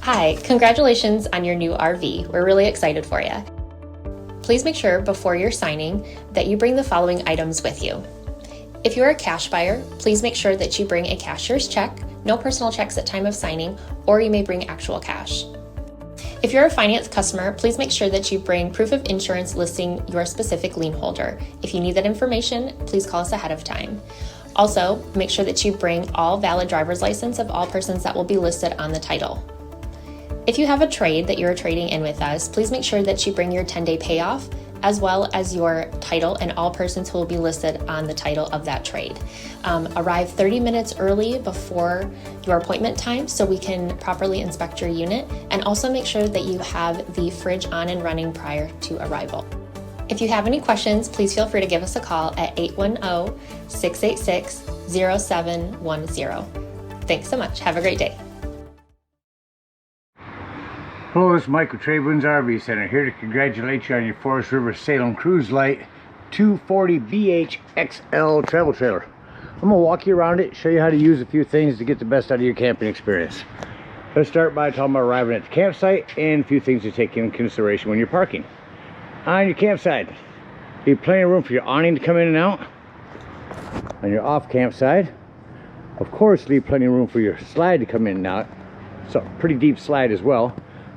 Hi, congratulations on your new RV. We're really excited for you. Please make sure before you're signing that you bring the following items with you. If you're a cash buyer, please make sure that you bring a cashier's check, no personal checks at time of signing, or you may bring actual cash. If you're a finance customer, please make sure that you bring proof of insurance listing your specific lien holder. If you need that information, please call us ahead of time. Also, make sure that you bring all valid driver's license of all persons that will be listed on the title. If you have a trade that you're trading in with us, please make sure that you bring your 10-day payoff as well as your title and all persons who will be listed on the title of that trade. Arrive 30 minutes early before your appointment time so we can properly inspect your unit, and also make sure that you have the fridge on and running prior to arrival. If you have any questions, please feel free to give us a call at 810-686-0710. Thanks so much. Have a great day. Hello, this is Mike with TradeWinds RV Center, here to congratulate you on your Forest River Salem Cruise Light 240 BH XL travel trailer. I'm going to walk you around it, show you how to use a few things to get the best out of your camping experience. Let's start by talking about arriving at the campsite and a few things to take into consideration when you're parking. On your campsite, leave plenty of room for your awning to come in and out. On your off campsite, of course, leave plenty of room for your slide to come in and out. It's a pretty deep slide as well.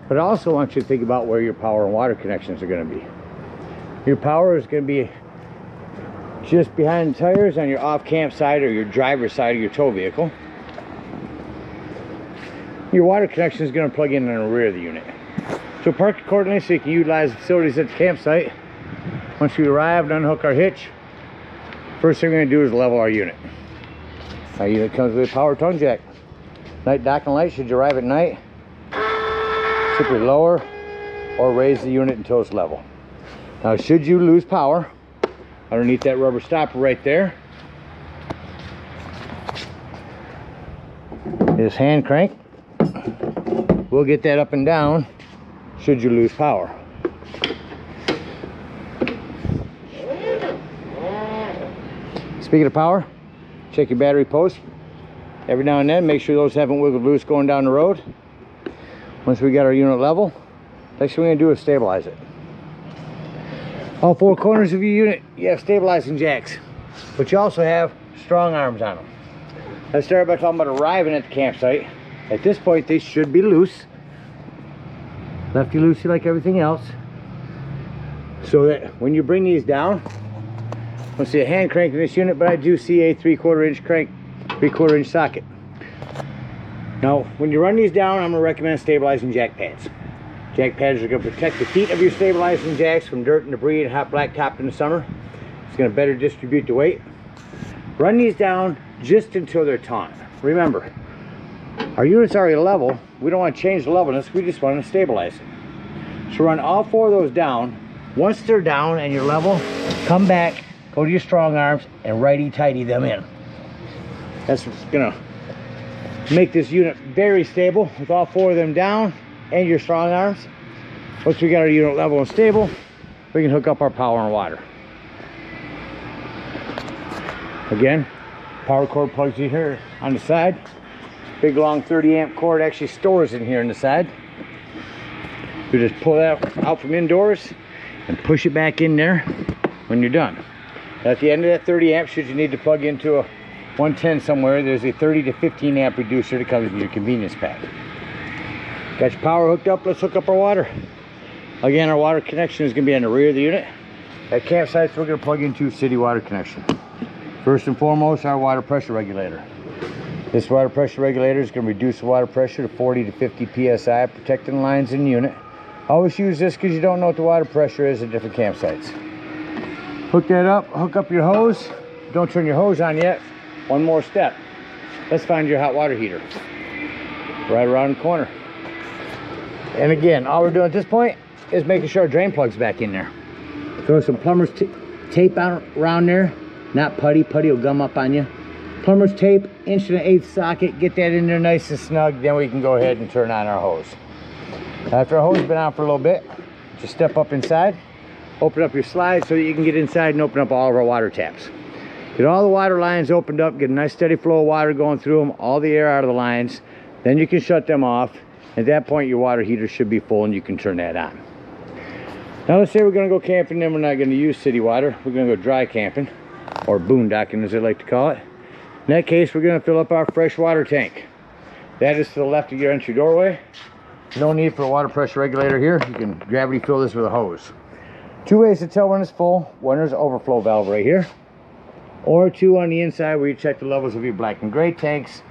But I also want you to think about where your power and water connections are going to be. Your power is going to be just behind the tires on your off campsite or your driver's side of your tow vehicle. Your water connection is going to plug in the rear of the unit. So park accordingly so you can utilize the facilities at the campsite. Once we arrive and unhook our hitch, first thing we're going to do is level our unit. Our unit comes with a power tongue jack. Night docking light should you arrive at night. Simply lower or raise the unit until it's level. Now, should you lose power, underneath that rubber stopper right there is hand crank. We'll get that up and down should you lose power. Speaking of power, check your battery post every now and then. Make sure those haven't wiggled loose going down the road. Once we got our unit level, next thing we're going to do is stabilize it. All four corners of your unit, you have stabilizing jacks, but you also have strong arms on them. Let's start by talking about arriving at the campsite. At this point, they should be loose. Lefty loosey like everything else. So that when you bring these down, I don't see a hand crank in this unit, but I do see a 3/4 inch crank, 3/4 inch socket. Now, when you run these down, I'm going to recommend stabilizing jack pads. Jack pads are going to protect the feet of your stabilizing jacks from dirt and debris and hot blacktop in the summer. It's going to better distribute the weight. Run these down just until they're taut. Remember, our unit's already level. We don't want to change the levelness. We just want to stabilize it. So run all four of those down. Once they're down and you're level, come back, go to your strong arms, and righty-tighty them in. That's what's going to make this unit very stable with all four of them down and your strong arms. Once we got our unit level and stable, we can hook up our power and water. Again, power cord plugs in here on the side. Big long 30 amp cord actually stores in here on the side. You just pull that out from indoors and push it back in there when you're done. At the end of that 30 amp, should you need to plug into a 110 somewhere, there's a 30 to 15 amp reducer that comes in your convenience pack. Got your power hooked up, let's hook up our water. Again, our water connection is going to be on the rear of the unit. At campsites, we're going to plug into city water connection. First and foremost, our water pressure regulator. This water pressure regulator is going to reduce the water pressure to 40 to 50 psi, protecting the lines in the unit. Always use this because you don't know what the water pressure is at different campsites. Hook that up, hook up your hose. Don't turn your hose on yet. One more step. Let's find your hot water heater. Right around the corner. And again, all we're doing at this point is making sure our drain plug's back in there. Throw some plumber's tape around there. Not putty. Putty will gum up on you. Plumber's tape, 1/8" socket. Get that in there nice and snug. Then we can go ahead and turn on our hose. After our hose has been on for a little bit, just step up inside. Open up your slide so that you can get inside and open up all of our water taps. Get all the water lines opened up, get a nice steady flow of water going through them, all the air out of the lines. Then you can shut them off At that point, your water heater should be full and you can turn that on. Now let's say we're going to go camping, then we're not going to use city water. We're going to go dry camping, or boondocking as they like to call it. In that case, we're going to fill up our fresh water tank. That is to the left of your entry doorway. No need for a water pressure regulator here. You can gravity fill this with a hose. Two ways to tell when it's full. One is overflow valve right here, or two on the inside where you check the levels of your black and gray tanks.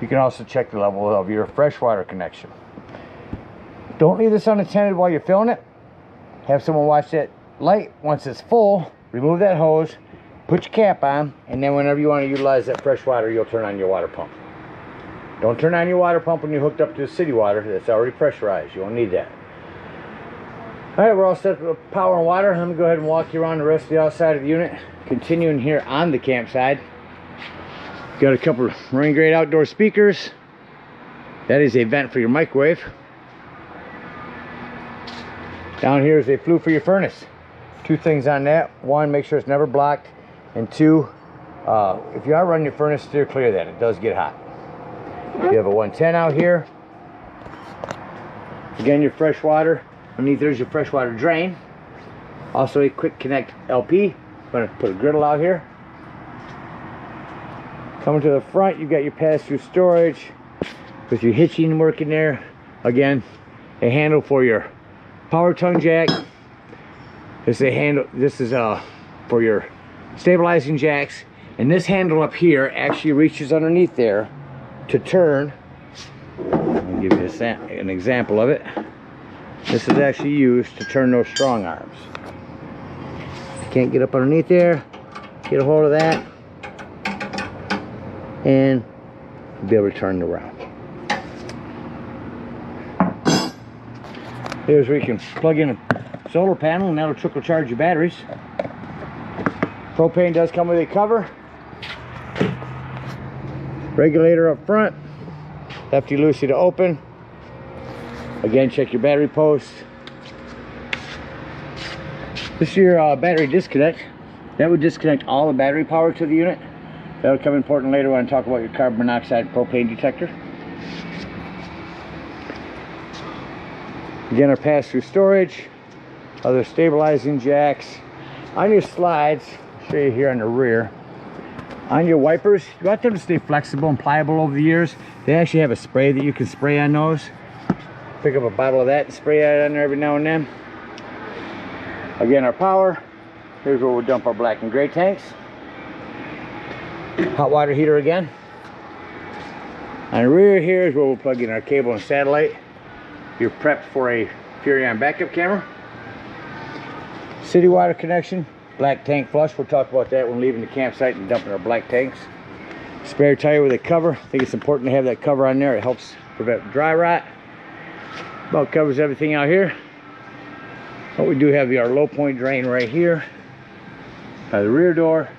You can also check the level of your freshwater connection. Don't leave this unattended while you're filling it. Have someone watch that light. Once it's full, remove that hose, put your cap on, and then whenever you want to utilize that fresh water, you'll turn on your water pump. Don't turn on your water pump when you're hooked up to the city water. That's already pressurized. You won't need that. Alright, we're all set with power and water. Let me go ahead and walk you around the rest of the outside of the unit. Continuing here on the campsite. Got a couple of marine grade outdoor speakers. That is a vent for your microwave. Down here is a flue for your furnace. Two things on that. One, make sure it's never blocked. And two, if you are running your furnace, steer clear of that. It does get hot. You have a 110 out here. Again, your fresh water. Underneath there's your freshwater drain. Also a quick connect LP. I'm going to put a griddle out here. Coming to the front, you've got your pass-through storage with your hitching working there. Again, a handle for your power tongue jack. This is a handle. This is for your stabilizing jacks, and this handle up here actually reaches underneath there to turn. Let me give you an example of it. This is actually used to turn those strong arms. If you can't get up underneath there, get a hold of that, and you'll be able to turn it around. Here's where you can plug in a solar panel, and that'll trickle charge your batteries. Propane does come with a cover. Regulator up front, lefty loosey to open. Again, check your battery post. This is your battery disconnect. That would disconnect all the battery power to the unit. That'll come important later when I talk about your carbon monoxide propane detector. Again, our pass-through storage, other stabilizing jacks. On your slides, I'll show you here on the rear. On your wipers, you want them to stay flexible and pliable over the years. They actually have a spray that you can spray on those. Pick up a bottle of that and spray it on there every now and then. Again, our power. Here's where we'll dump our black and gray tanks. Hot water heater again. On the rear here is where we'll plug in our cable and satellite. You're prepped for a Furion backup camera. City water connection, black tank flush. We'll talk about that when leaving the campsite and dumping our black tanks. Spare tire with a cover. I think it's important to have that cover on there. It helps prevent dry rot. About covers everything out here. But we do have our low point drain right here by the rear door.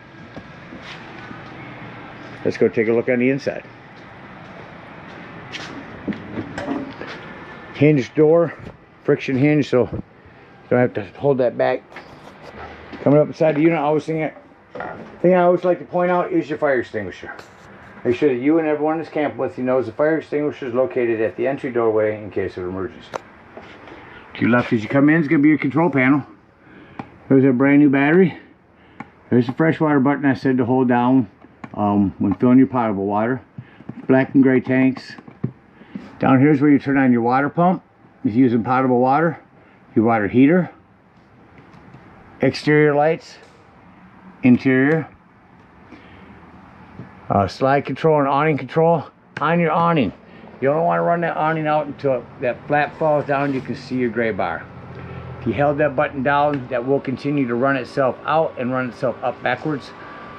Let's go take a look on the inside. Hinged door, friction hinge, so you don't have to hold that back. Coming up inside the unit, thing I always like to point out is your fire extinguisher. Make sure that you and everyone that's camping with you knows the fire extinguisher is located at the entry doorway in case of emergency. To your left as you come in is going to be your control panel. There's a brand new battery. There's the freshwater button I said to hold down when filling your potable water. Black and gray tanks. Down here is where you turn on your water pump. If you're using potable water, your water heater, exterior lights, interior, slide control and awning control. On your awning, you don't want to run that awning out until that flap falls down. You can see your gray bar. If you held that button down, that will continue to run itself out and run itself up backwards.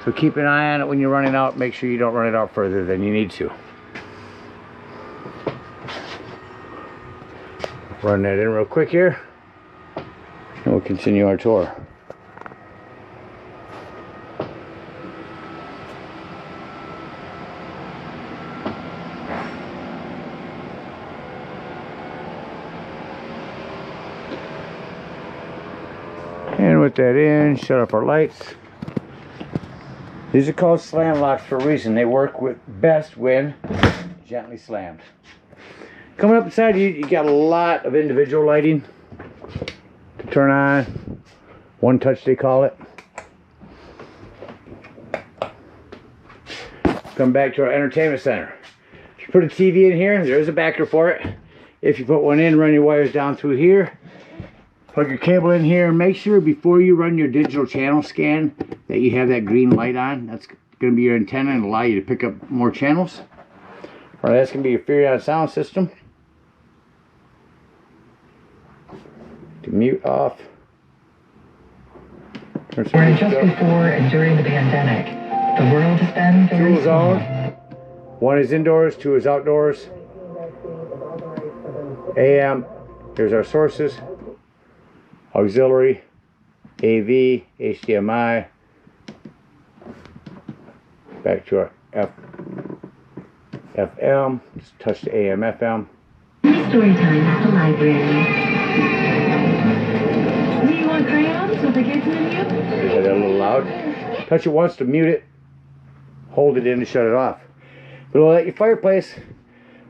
So keep an eye on it when you're running out. Make sure you don't run it out further than you need to. Run that in real quick here, and we'll continue our tour. And with that in, shut off our lights. These are called slam locks for a reason. They work best when gently slammed. Coming up inside, you got a lot of individual lighting to turn on. One touch, they call it. Come back to our entertainment center. If you put a TV in here, there's a backer for it. If you put one in, run your wires down through here. Plug your cable in here. Make sure before you run your digital channel scan that you have that green light on. That's going to be your antenna and allow you to pick up more channels. Or that's going to be your Furion sound system. To mute off. Where just before and during the pandemic, the world has been very Two small. zone. One is indoors, two is outdoors. AM. Here's our sources. Auxiliary, AV, HDMI. Back to our FM. Just touch the AM, FM. Story time at the library. Do you want crayons with the kids menu? Is that a little loud? Touch it once to mute it. Hold it in to shut it off. Below that, your fireplace.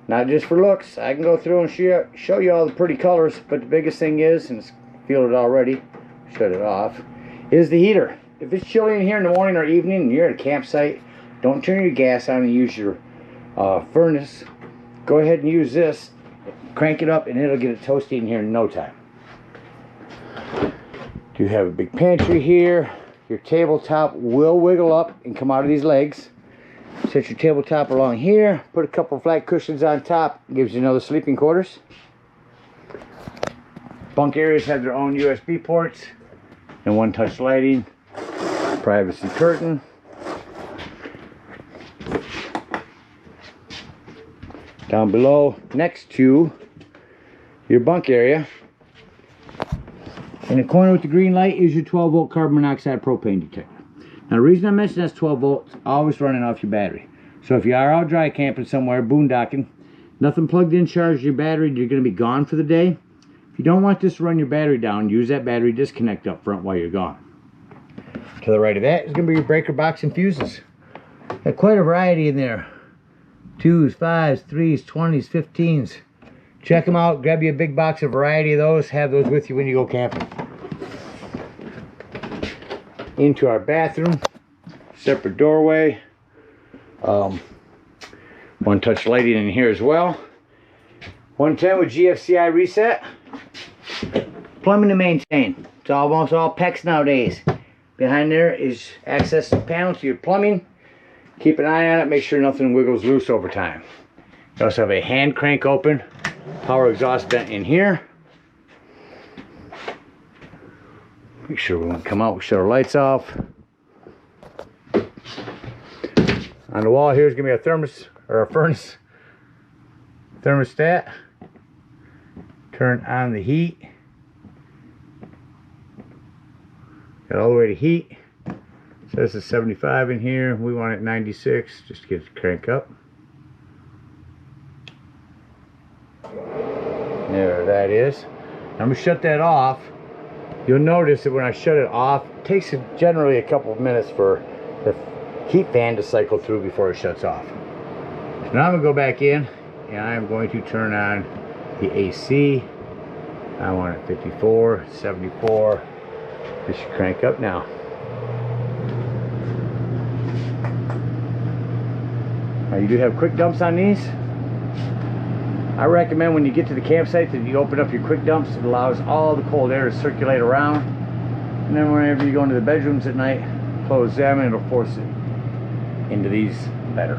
Not just for looks. I can go through and show you all the pretty colors, but the biggest thing is, and it's feel it already, shut it off, is the heater. If it's chilly in here in the morning or evening and you're at a campsite, don't turn your gas on and use your furnace. Go ahead and use this, crank it up, and it'll get it toasty in here in no time. You have a big pantry here. Your tabletop will wiggle up and come out of these legs. Set your tabletop along here, put a couple flat cushions on top, gives you another sleeping quarters. Bunk areas have their own USB ports and one-touch lighting, privacy curtain. Down below, next to your bunk area, in the corner with the green light is your 12-volt carbon monoxide propane detector. Now the reason I mention that's 12 volts, always running off your battery. So if you are out dry camping somewhere, boondocking, nothing plugged in, charged your battery, you're going to be gone for the day. If you don't want this to run your battery down, use that battery disconnect up front while you're gone. To the right of that is going to be your breaker box and fuses. Got quite a variety in there. 2s, 5s, 3s, 20s, 15s. Check them out. Grab you a big box, a variety of those. Have those with you when you go camping. Into our bathroom. Separate doorway. One touch lighting in here as well. 110 with GFCI reset. Plumbing to maintain. It's almost all PEX nowadays. Behind there is access panel to your plumbing. Keep an eye on it. Make sure nothing wiggles loose over time. You also have a hand crank open. Power exhaust vent in here. Make sure we won't come out. We shut our lights off. On the wall here is going to be a furnace thermostat. Turn on the heat. Got all the way to heat. It says it's 75 in here. We want it 96 just to get it crank up. There that is. I'm going to shut that off. You'll notice that when I shut it off, it takes generally a couple of minutes for the heat fan to cycle through before it shuts off. So now I'm going to go back in and I'm going to turn on the AC. I want it 54, 74. This should crank up now. Now you do have quick dumps on these. I recommend when you get to the campsite that you open up your quick dumps. It allows all the cold air to circulate around. And then whenever you go into the bedrooms at night, close them and it'll force it into these better.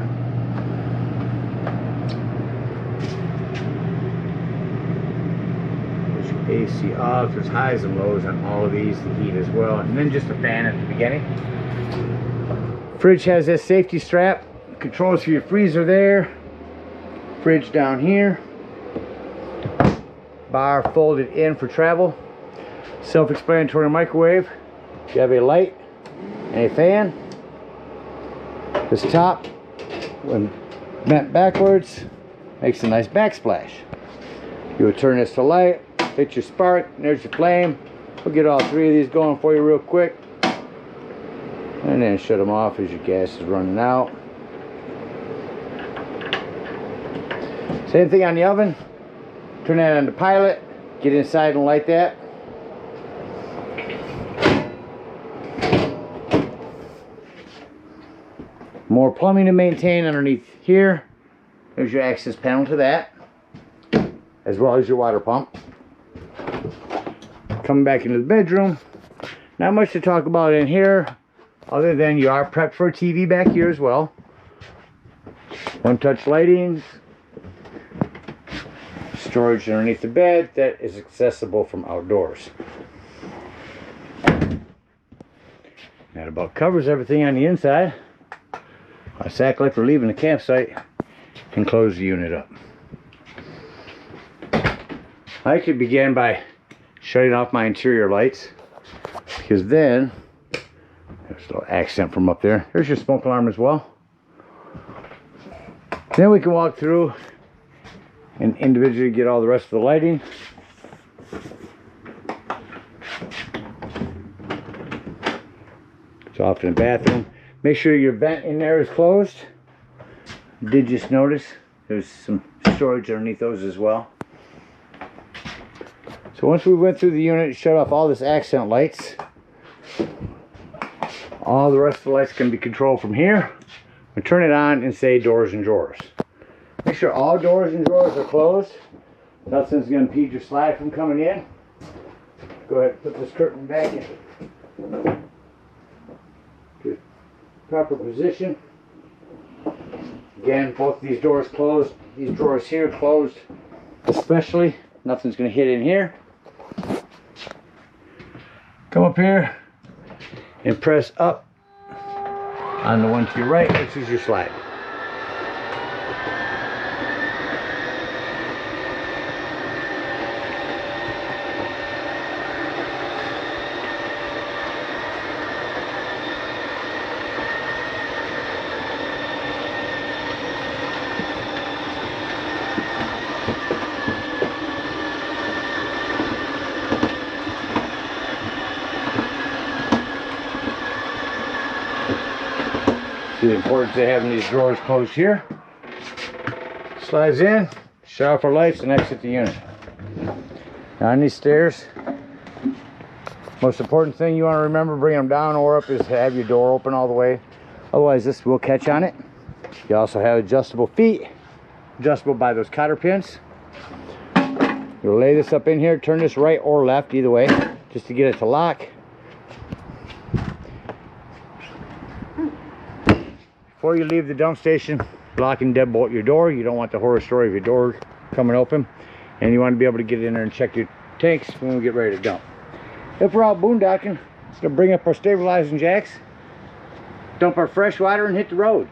AC off. There's highs and lows on all of these, the heat as well, and then just a fan at the beginning. Fridge has this safety strap, controls for your freezer there, fridge down here, bar folded in for travel, self-explanatory microwave. You have a light and a fan. This top, when bent backwards, makes a nice backsplash. You would turn this to light, hit your spark, and there's your flame. We'll get all three of these going for you real quick. And then shut them off as your gas is running out. Same thing on the oven. Turn that on the pilot, get inside and light that. More plumbing to maintain underneath here. There's your access panel to that, as well as your water pump. Coming back into the bedroom, not much to talk about in here, other than you are prepped for a TV back here as well. One-touch lightings, storage underneath the bed that is accessible from outdoors. That about covers everything on the inside. I act like we're leaving the campsite and close the unit up. I actually began by shutting off my interior lights, because then there's a little accent from up there. There's your smoke alarm as well. Then we can walk through and individually get all the rest of the lighting. It's off in the bathroom. Make sure your vent in there is closed. Did just notice there's some storage underneath those as well. So once we went through the unit, shut off all this accent lights. All the rest of the lights can be controlled from here. We turn it on and say doors and drawers. Make sure all doors and drawers are closed. Nothing's going to impede your slide from coming in. Go ahead and put this curtain back in proper position. Again, both these doors closed, these drawers here closed especially. Nothing's going to hit in here. Come up here and press up on the one to your right, which is your slide. See the importance of having these drawers closed here. Slides in, shut off our lights, and exit the unit. Now on these stairs, most important thing you want to remember, bring them down or up, is to have your door open all the way. Otherwise this will catch on it. You also have adjustable feet, adjustable by those cotter pins. You'll lay this up in here, turn this right or left, either way, just to get it to lock. Before you leave the dump station, lock and deadbolt your door. You don't want the horror story of your door coming open. And you want to be able to get in there and check your tanks when we get ready to dump. If we're out boondocking, it's going to bring up our stabilizing jacks, dump our fresh water, and hit the road.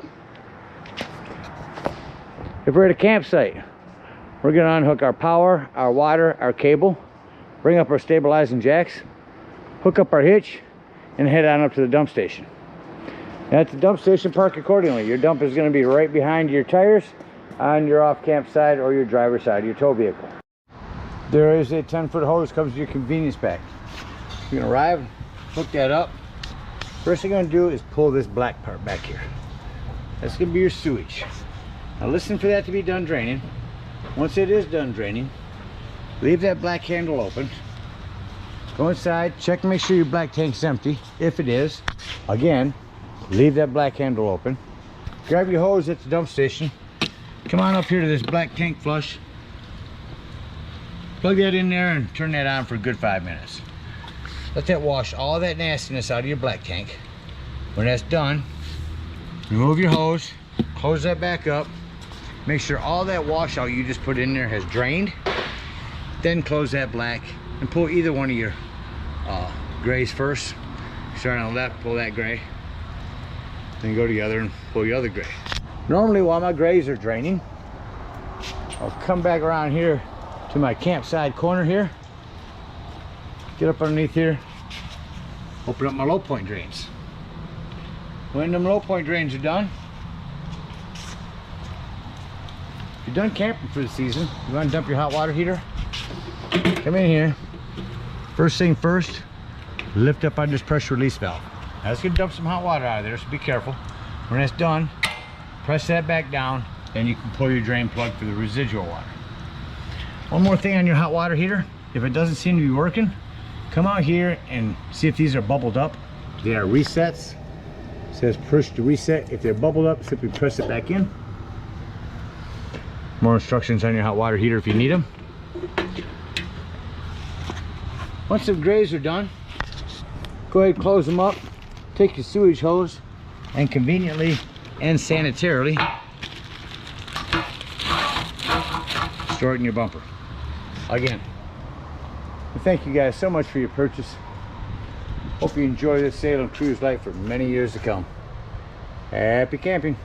If we're at a campsite, we're going to unhook our power, our water, our cable, bring up our stabilizing jacks, hook up our hitch, and head on up to the dump station. At the dump station, park accordingly. Your dump is going to be right behind your tires on your off-camp side or your driver's side of your tow vehicle. There is a 10-foot hose comes with your convenience pack. You're going to arrive, hook that up. First thing you're going to do is pull this black part back here. That's going to be your sewage. Now listen for that to be done draining. Once it is done draining, leave that black handle open. Go inside, check and make sure your black tank's empty. If it is, again, leave that black handle open. Grab your hose at the dump station. Come on up here to this black tank flush. Plug that in there and turn that on for a good 5 minutes. Let that wash all that nastiness out of your black tank. When that's done, remove your hose, close that back up. Make sure all that washout you just put in there has drained. Then close that black and pull either one of your grays first. Start on the left, pull that gray. Then go to the other and pull the other gray. Normally while my grays are draining, I'll come back around here to my campsite corner here, get up underneath here, open up my low point drains. When them low point drains are done, if you're done camping for the season, you want to dump your hot water heater, come in here. First thing first, lift up on this pressure release valve. Now it's going to dump some hot water out of there, so be careful. When that's done, press that back down, then you can pull your drain plug for the residual water. One more thing on your hot water heater. If it doesn't seem to be working, come out here and see if these are bubbled up. They are resets. It says push to reset. If they're bubbled up, simply press it back in. More instructions on your hot water heater if you need them. Once the grays are done, go ahead and close them up. Take your sewage hose and conveniently and sanitarily store it in your bumper. Again, thank you guys so much for your purchase. Hope you enjoy this Salem cruise life for many years to come. Happy camping.